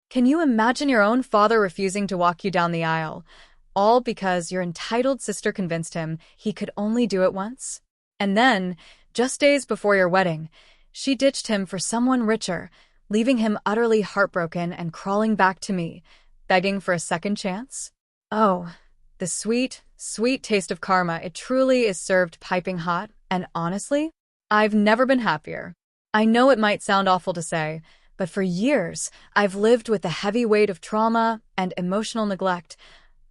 Can you imagine your own father refusing to walk you down the aisle, all because your entitled sister convinced him he could only do it once? And then, just days before your wedding, she ditched him for someone richer, leaving him utterly heartbroken and crawling back to me, begging for a second chance? Oh, the sweet, sweet taste of karma. It truly is served piping hot, and honestly, I've never been happier. I know it might sound awful to say, but for years, I've lived with the heavy weight of trauma and emotional neglect,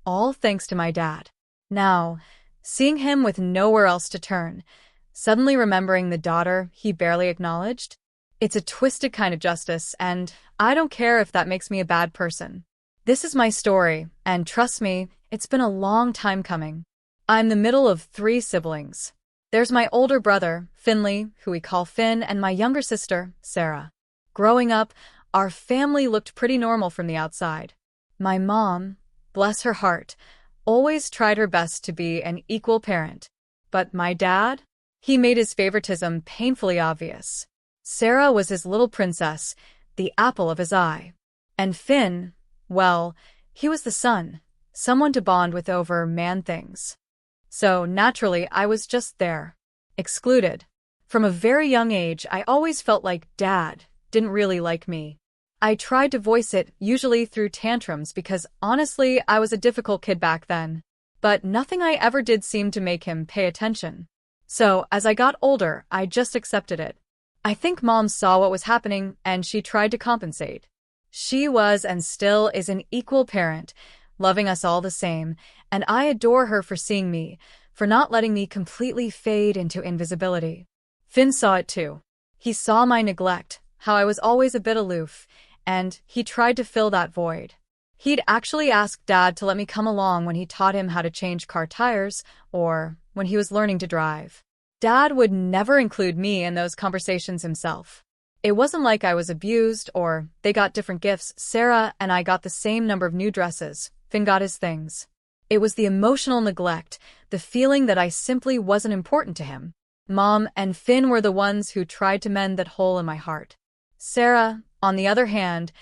all thanks to my dad. Now, seeing him with nowhere else to turn, suddenly remembering the daughter he barely acknowledged, it's a twisted kind of justice, and I don't care if that makes me a bad person. This is my story, and trust me, it's been a long time coming. I'm the middle of 3 siblings. There's my older brother, Finley, who we call Finn, and my younger sister, Sarah. Growing up, our family looked pretty normal from the outside. My mom, bless her heart, always tried her best to be an equal parent. But my dad? He made his favoritism painfully obvious. Sarah was his little princess, the apple of his eye. And Finn, well, he was the son, someone to bond with over man things. So, naturally, I was just there, excluded. From a very young age, I always felt like Dad didn't really like me. I tried to voice it, usually through tantrums, because honestly, I was a difficult kid back then. But nothing I ever did seemed to make him pay attention. So, as I got older, I just accepted it. I think Mom saw what was happening, and she tried to compensate. She was and still is an equal parent, loving us all the same, and I adore her for seeing me, for not letting me completely fade into invisibility. Finn saw it too. He saw my neglect, how I was always a bit aloof, and he tried to fill that void. He'd actually asked Dad to let me come along when he taught him how to change car tires, or when he was learning to drive. Dad would never include me in those conversations himself. It wasn't like I was abused or they got different gifts. Sarah and I got the same number of new dresses. Finn got his things. It was the emotional neglect, the feeling that I simply wasn't important to him. Mom and Finn were the ones who tried to mend that hole in my heart. Sarah, on the other hand,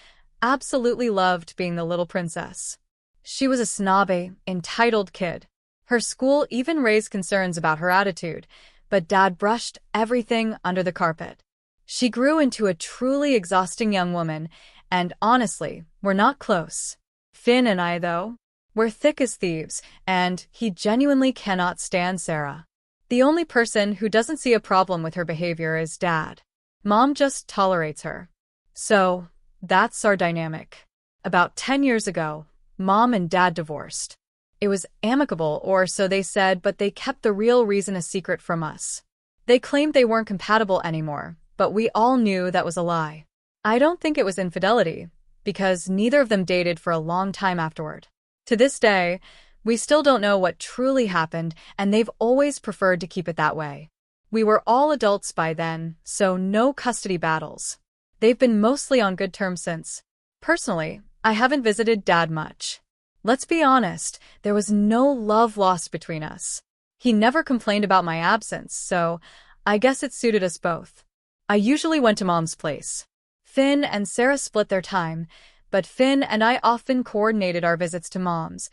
absolutely loved being the little princess. She was a snobby, entitled kid. Her school even raised concerns about her attitude, but Dad brushed everything under the carpet. She grew into a truly exhausting young woman, and honestly, we're not close. Finn and I, though, we're thick as thieves, and he genuinely cannot stand Sarah. The only person who doesn't see a problem with her behavior is Dad. Mom just tolerates her. So, that's our dynamic. About 10 years ago, Mom and Dad divorced. It was amicable, or so they said, but they kept the real reason a secret from us. They claimed they weren't compatible anymore, but we all knew that was a lie. I don't think it was infidelity, because neither of them dated for a long time afterward. To this day, we still don't know what truly happened, and they've always preferred to keep it that way. We were all adults by then, so no custody battles. They've been mostly on good terms since. Personally, I haven't visited Dad much. Let's be honest, there was no love lost between us. He never complained about my absence, so I guess it suited us both. I usually went to Mom's place. Finn and Sarah split their time, but Finn and I often coordinated our visits to Mom's,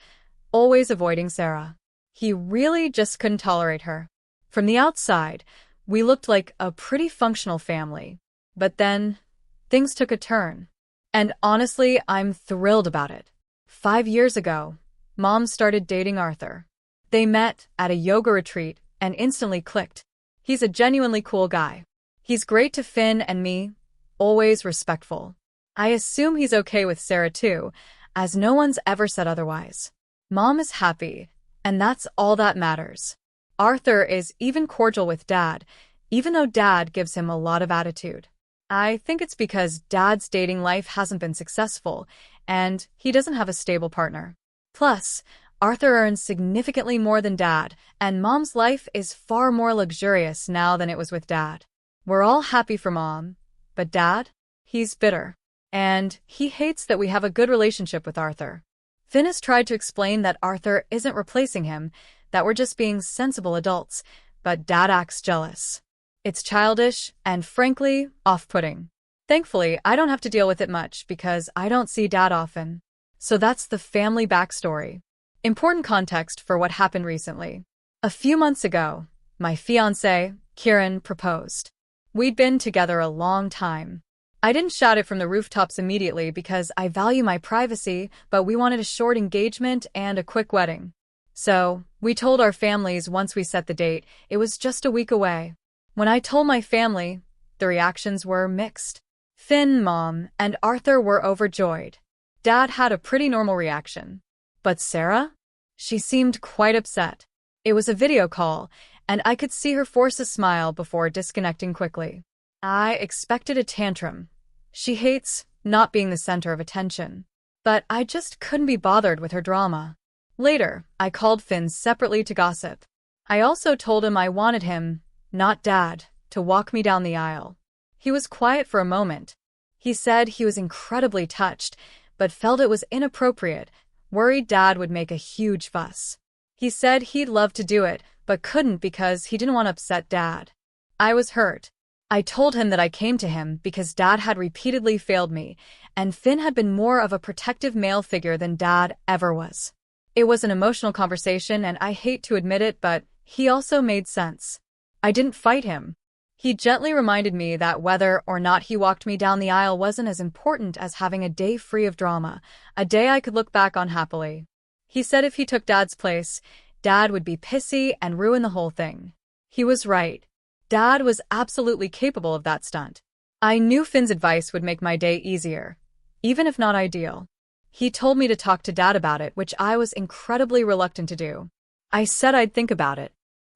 always avoiding Sarah. He really just couldn't tolerate her. From the outside, we looked like a pretty functional family. But then, things took a turn. And honestly, I'm thrilled about it. 5 years ago, Mom started dating Arthur. They met at a yoga retreat and instantly clicked. He's a genuinely cool guy. He's great to Finn and me, always respectful. I assume he's okay with Sarah too, as no one's ever said otherwise. Mom is happy, and that's all that matters. Arthur is even cordial with Dad, even though Dad gives him a lot of attitude. I think it's because Dad's dating life hasn't been successful, and he doesn't have a stable partner. Plus, Arthur earns significantly more than Dad, and Mom's life is far more luxurious now than it was with Dad. We're all happy for Mom, but Dad? He's bitter. And he hates that we have a good relationship with Arthur. Finn has tried to explain that Arthur isn't replacing him, that we're just being sensible adults, but Dad acts jealous. It's childish and, frankly, off-putting. Thankfully, I don't have to deal with it much because I don't see Dad often. So that's the family backstory. Important context for what happened recently. A few months ago, my fiancé, Kieran, proposed. We'd been together a long time. I didn't shout it from the rooftops immediately because I value my privacy, but we wanted a short engagement and a quick wedding. So, we told our families once we set the date, it was just a week away. When I told my family, the reactions were mixed. Finn, Mom, and Arthur were overjoyed. Dad had a pretty normal reaction. But Sarah? She seemed quite upset. It was a video call, and I could see her force a smile before disconnecting quickly. I expected a tantrum. She hates not being the center of attention. But I just couldn't be bothered with her drama. Later, I called Finn separately to gossip. I also told him I wanted him, not Dad, to walk me down the aisle. He was quiet for a moment. He said he was incredibly touched, but felt it was inappropriate, worried Dad would make a huge fuss. He said he'd love to do it, but couldn't because he didn't want to upset Dad. I was hurt. I told him that I came to him because Dad had repeatedly failed me, and Finn had been more of a protective male figure than Dad ever was. It was an emotional conversation, and I hate to admit it, but he also made sense. I didn't fight him. He gently reminded me that whether or not he walked me down the aisle wasn't as important as having a day free of drama, a day I could look back on happily. He said if he took Dad's place, Dad would be pissy and ruin the whole thing. He was right. Dad was absolutely capable of that stunt. I knew Finn's advice would make my day easier, even if not ideal. He told me to talk to Dad about it, which I was incredibly reluctant to do. I said I'd think about it.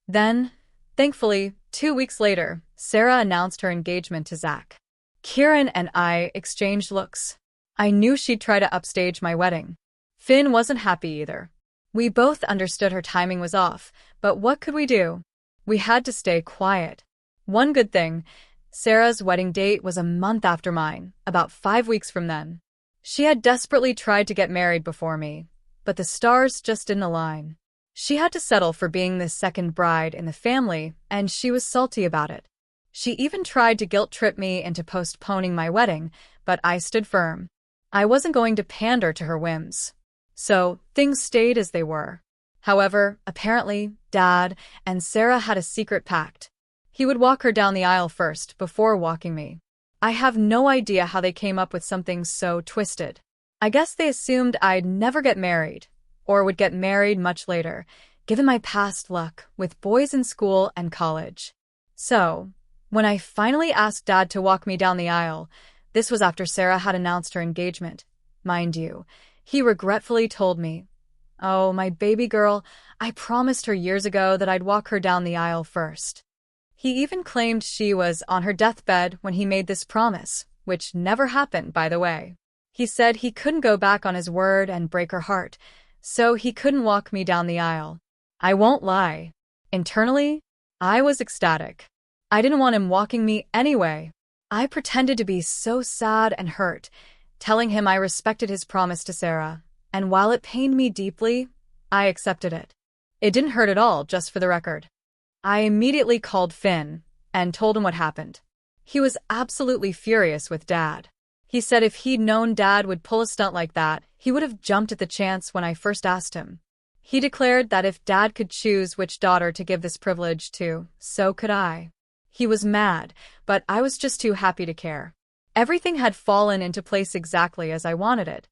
Then, thankfully, 2 weeks later, Sarah announced her engagement to Zach. Kieran and I exchanged looks. I knew she'd try to upstage my wedding. Finn wasn't happy either. We both understood her timing was off, but what could we do? We had to stay quiet. One good thing, Sarah's wedding date was a month after mine, about 5 weeks from then. She had desperately tried to get married before me, but the stars just didn't align. She had to settle for being the second bride in the family, and she was salty about it. She even tried to guilt-trip me into postponing my wedding, but I stood firm. I wasn't going to pander to her whims. So, things stayed as they were. However, apparently, Dad and Sarah had a secret pact. He would walk her down the aisle first, before walking me. I have no idea how they came up with something so twisted. I guess they assumed I'd never get married, or would get married much later, given my past luck with boys in school and college. So, when I finally asked Dad to walk me down the aisle, this was after Sarah had announced her engagement. Mind you, he regretfully told me, "Oh, my baby girl, I promised her years ago that I'd walk her down the aisle first." He even claimed she was on her deathbed when he made this promise, which never happened, by the way. He said he couldn't go back on his word and break her heart, so he couldn't walk me down the aisle. I won't lie. Internally, I was ecstatic. I didn't want him walking me anyway. I pretended to be so sad and hurt, telling him I respected his promise to Sarah, and while it pained me deeply, I accepted it. It didn't hurt at all, just for the record. I immediately called Finn and told him what happened. He was absolutely furious with Dad. He said if he'd known Dad would pull a stunt like that, he would have jumped at the chance when I first asked him. He declared that if Dad could choose which daughter to give this privilege to, so could I. He was mad, but I was just too happy to care. Everything had fallen into place exactly as I wanted it.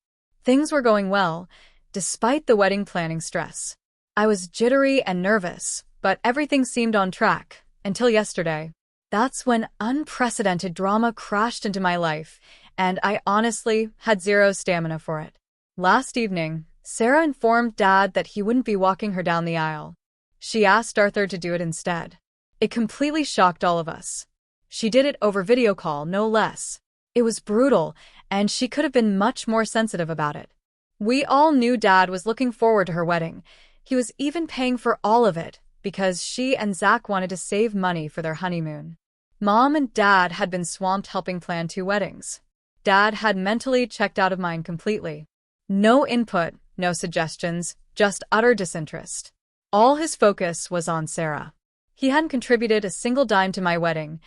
Things were going well, despite the wedding planning stress. I was jittery and nervous, but everything seemed on track, until yesterday. That's when unprecedented drama crashed into my life, and I honestly had zero stamina for it. Last evening, Sarah informed Dad that he wouldn't be walking her down the aisle. She asked Arthur to do it instead. It completely shocked all of us. She did it over video call, no less. It was brutal, and she could have been much more sensitive about it. We all knew Dad was looking forward to her wedding. He was even paying for all of it, because she and Zach wanted to save money for their honeymoon. Mom and Dad had been swamped helping plan 2 weddings. Dad had mentally checked out of mine completely. No input, no suggestions, just utter disinterest. All his focus was on Sarah. He hadn't contributed a single dime to my wedding.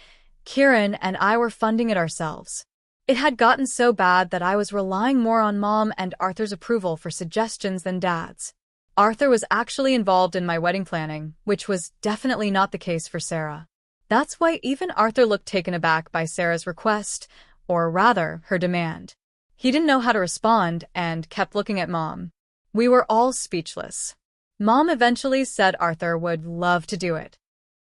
Kieran and I were funding it ourselves. It had gotten so bad that I was relying more on Mom and Arthur's approval for suggestions than Dad's. Arthur was actually involved in my wedding planning, which was definitely not the case for Sarah. That's why even Arthur looked taken aback by Sarah's request, or rather, her demand. He didn't know how to respond and kept looking at Mom. We were all speechless. Mom eventually said Arthur would love to do it.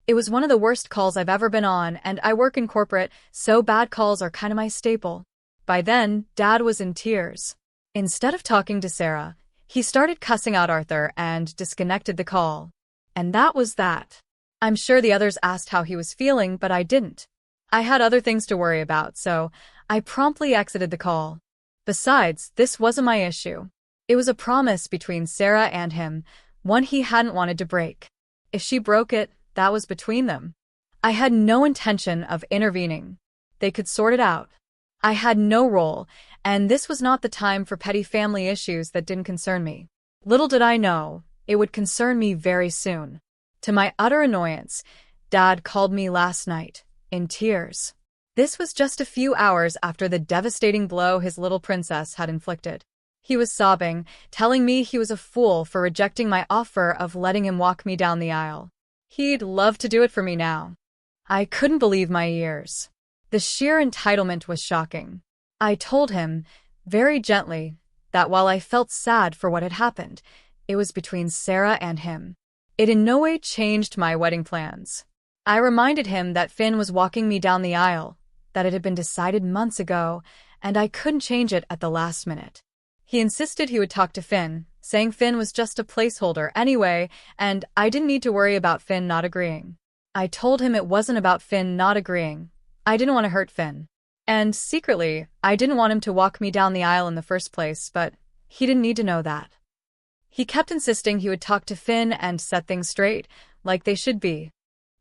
It was one of the worst calls I've ever been on, and I work in corporate, so bad calls are kind of my staple. By then, Dad was in tears. Instead of talking to Sarah, he started cussing out Arthur and disconnected the call. And that was that. I'm sure the others asked how he was feeling, but I didn't. I had other things to worry about, so I promptly exited the call. Besides, this wasn't my issue. It was a promise between Sarah and him, one he hadn't wanted to break. If she broke it, that was between them. I had no intention of intervening. They could sort it out. I had no role, and this was not the time for petty family issues that didn't concern me. Little did I know, it would concern me very soon. To my utter annoyance, Dad called me last night, in tears. This was just a few hours after the devastating blow his little princess had inflicted. He was sobbing, telling me he was a fool for rejecting my offer of letting him walk me down the aisle. He'd love to do it for me now. I couldn't believe my ears. The sheer entitlement was shocking. I told him, very gently, that while I felt sad for what had happened, it was between Sarah and him. It in no way changed my wedding plans. I reminded him that Finn was walking me down the aisle, that it had been decided months ago, and I couldn't change it at the last minute. He insisted he would talk to Finn, saying Finn was just a placeholder anyway, and I didn't need to worry about Finn not agreeing. I told him it wasn't about Finn not agreeing. I didn't want to hurt Finn. And secretly, I didn't want him to walk me down the aisle in the first place, but he didn't need to know that. He kept insisting he would talk to Finn and set things straight, like they should be.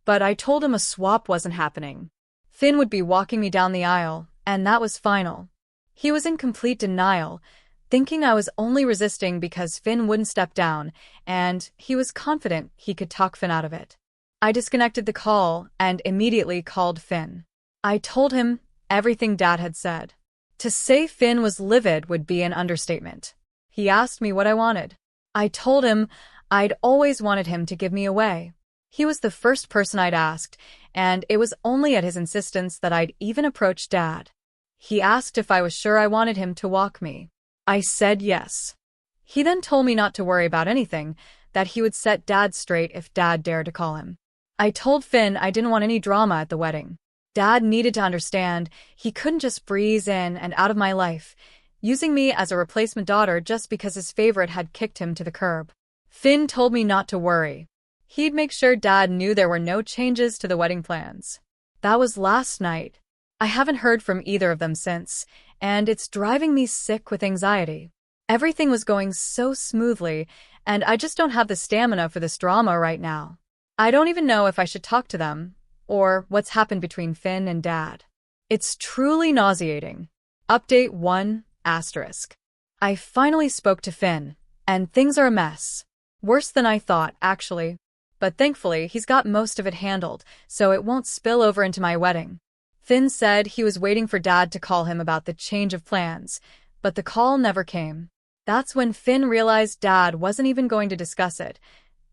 But I told him a swap wasn't happening. Finn would be walking me down the aisle, and that was final. He was in complete denial, thinking I was only resisting because Finn wouldn't step down, and he was confident he could talk Finn out of it. I disconnected the call and immediately called Finn. I told him everything Dad had said. To say Finn was livid would be an understatement. He asked me what I wanted. I told him I'd always wanted him to give me away. He was the first person I'd asked, and it was only at his insistence that I'd even approached Dad. He asked if I was sure I wanted him to walk me. I said yes. He then told me not to worry about anything, that he would set Dad straight if Dad dared to call him. I told Finn I didn't want any drama at the wedding. Dad needed to understand he couldn't just breeze in and out of my life, using me as a replacement daughter just because his favorite had kicked him to the curb. Finn told me not to worry. He'd make sure Dad knew there were no changes to the wedding plans. That was last night. I haven't heard from either of them since, and it's driving me sick with anxiety. Everything was going so smoothly, and I just don't have the stamina for this drama right now. I don't even know if I should talk to them, or what's happened between Finn and Dad. It's truly nauseating. Update 1, asterisk. I finally spoke to Finn, and things are a mess. Worse than I thought, actually. But thankfully, he's got most of it handled, so it won't spill over into my wedding. Finn said he was waiting for Dad to call him about the change of plans, but the call never came. That's when Finn realized Dad wasn't even going to discuss it.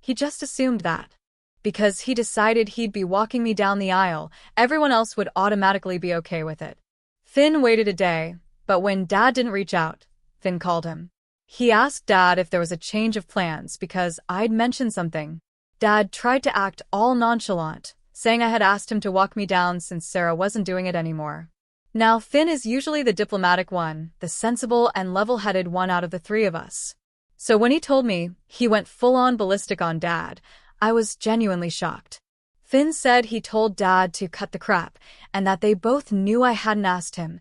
He just assumed that. Because he decided he'd be walking me down the aisle, everyone else would automatically be okay with it. Finn waited a day, but when Dad didn't reach out, Finn called him. He asked Dad if there was a change of plans because I'd mentioned something. Dad tried to act all nonchalant, saying I had asked him to walk me down since Sarah wasn't doing it anymore. Now, Finn is usually the diplomatic one, the sensible and level-headed one out of the three of us. So when he told me he went full-on ballistic on Dad, I was genuinely shocked. Finn said he told Dad to cut the crap, and that they both knew I hadn't asked him.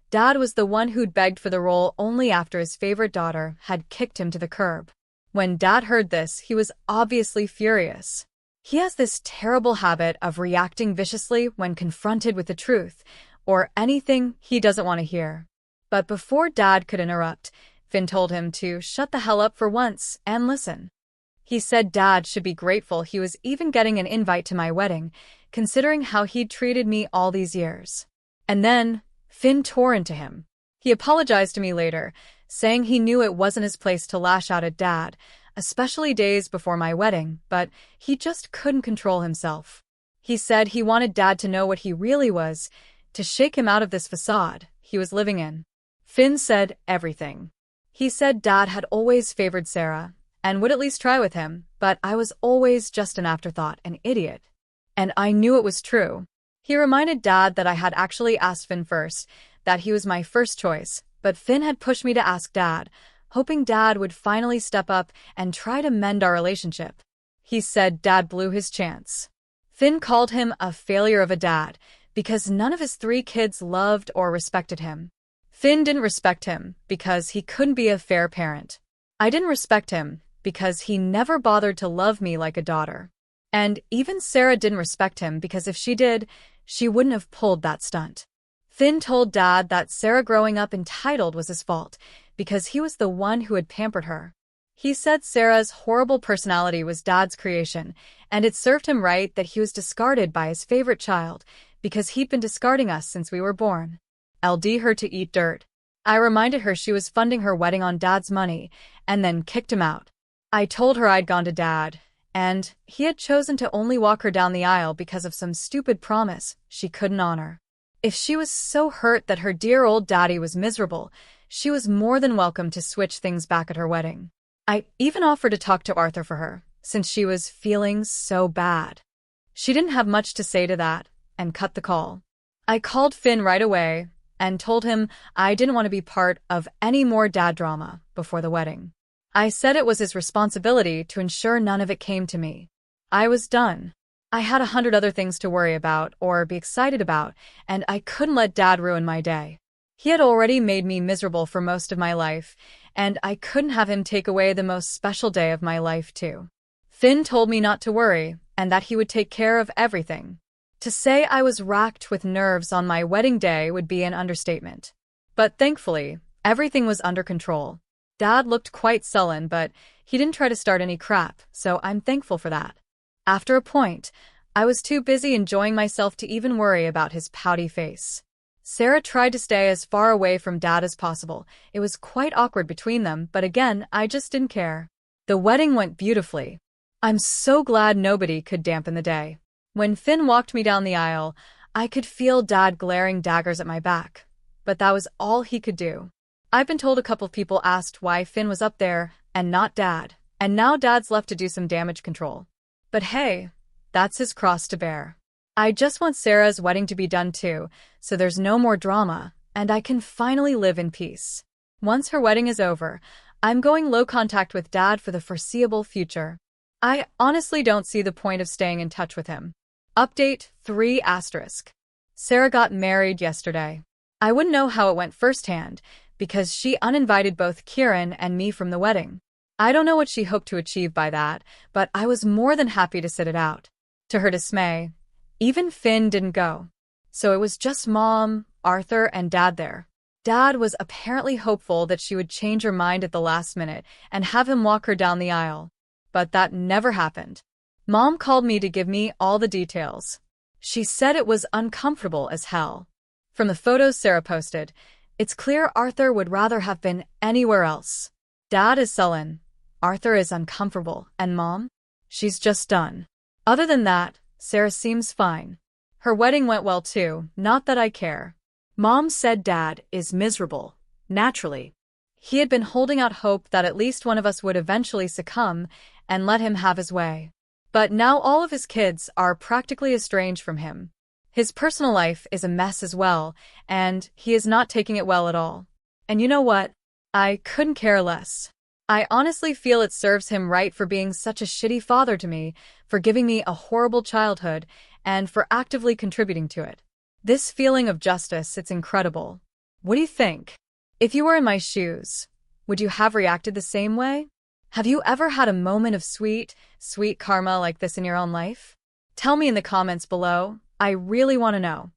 Dad was the one who'd begged for the role only after his favorite daughter had kicked him to the curb. When Dad heard this, he was obviously furious. He has this terrible habit of reacting viciously when confronted with the truth, or anything he doesn't want to hear. But before Dad could interrupt, Finn told him to shut the hell up for once and listen. He said Dad should be grateful he was even getting an invite to my wedding, considering how he'd treated me all these years. And then, Finn tore into him. He apologized to me later, saying he knew it wasn't his place to lash out at Dad, especially days before my wedding, but he just couldn't control himself. He said he wanted Dad to know what he really was, to shake him out of this facade he was living in. Finn said everything. He said Dad had always favored Sarah, and would at least try with him, but I was always just an afterthought, an idiot. And I knew it was true. He reminded Dad that I had actually asked Finn first, that he was my first choice, but Finn had pushed me to ask Dad, hoping Dad would finally step up and try to mend our relationship. He said Dad blew his chance. Finn called him a failure of a dad because none of his 3 kids loved or respected him. Finn didn't respect him because he couldn't be a fair parent. I didn't respect him because he never bothered to love me like a daughter. And even Sarah didn't respect him because if she did, she wouldn't have pulled that stunt. Finn told Dad that Sarah growing up entitled was his fault because he was the one who had pampered her. He said Sarah's horrible personality was Dad's creation, and it served him right that he was discarded by his favorite child because he'd been discarding us since we were born. LD her to eat dirt. I reminded her she was funding her wedding on Dad's money, and then kicked him out. I told her I'd gone to Dad, and he had chosen to only walk her down the aisle because of some stupid promise she couldn't honor. If she was so hurt that her dear old daddy was miserable, she was more than welcome to switch things back at her wedding. I even offered to talk to Arthur for her, since she was feeling so bad. She didn't have much to say to that, and cut the call. I called Finn right away, and told him I didn't want to be part of any more dad drama before the wedding. I said it was his responsibility to ensure none of it came to me. I was done. I had 100 other things to worry about or be excited about, and I couldn't let Dad ruin my day. He had already made me miserable for most of my life, and I couldn't have him take away the most special day of my life too. Finn told me not to worry, and that he would take care of everything. To say I was racked with nerves on my wedding day would be an understatement. But thankfully, everything was under control. Dad looked quite sullen, but he didn't try to start any crap, so I'm thankful for that. After a point, I was too busy enjoying myself to even worry about his pouty face. Sarah tried to stay as far away from Dad as possible. It was quite awkward between them, but again, I just didn't care. The wedding went beautifully. I'm so glad nobody could dampen the day. When Finn walked me down the aisle, I could feel Dad glaring daggers at my back, but that was all he could do. I've been told a couple people asked why Finn was up there and not Dad, and now Dad's left to do some damage control. But hey, that's his cross to bear. I just want Sarah's wedding to be done too, so there's no more drama, and I can finally live in peace. Once her wedding is over, I'm going low contact with Dad for the foreseeable future. I honestly don't see the point of staying in touch with him. Update 3 *. Sarah got married yesterday. I wouldn't know how it went firsthand, because she uninvited both Kieran and me from the wedding. I don't know what she hoped to achieve by that, but I was more than happy to sit it out. To her dismay, even Finn didn't go. So it was just Mom, Arthur, and Dad there. Dad was apparently hopeful that she would change her mind at the last minute and have him walk her down the aisle. But that never happened. Mom called me to give me all the details. She said it was uncomfortable as hell. From the photos Sarah posted, it's clear Arthur would rather have been anywhere else. Dad is sullen. Arthur is uncomfortable, and Mom? She's just done. Other than that, Sarah seems fine. Her wedding went well too, not that I care. Mom said Dad is miserable, naturally. He had been holding out hope that at least one of us would eventually succumb and let him have his way. But now all of his kids are practically estranged from him. His personal life is a mess as well, and he is not taking it well at all. And you know what? I couldn't care less. I honestly feel it serves him right for being such a shitty father to me, for giving me a horrible childhood, and for actively contributing to it. This feeling of justice, it's incredible. What do you think? If you were in my shoes, would you have reacted the same way? Have you ever had a moment of sweet karma like this in your own life? Tell me in the comments below. I really want to know.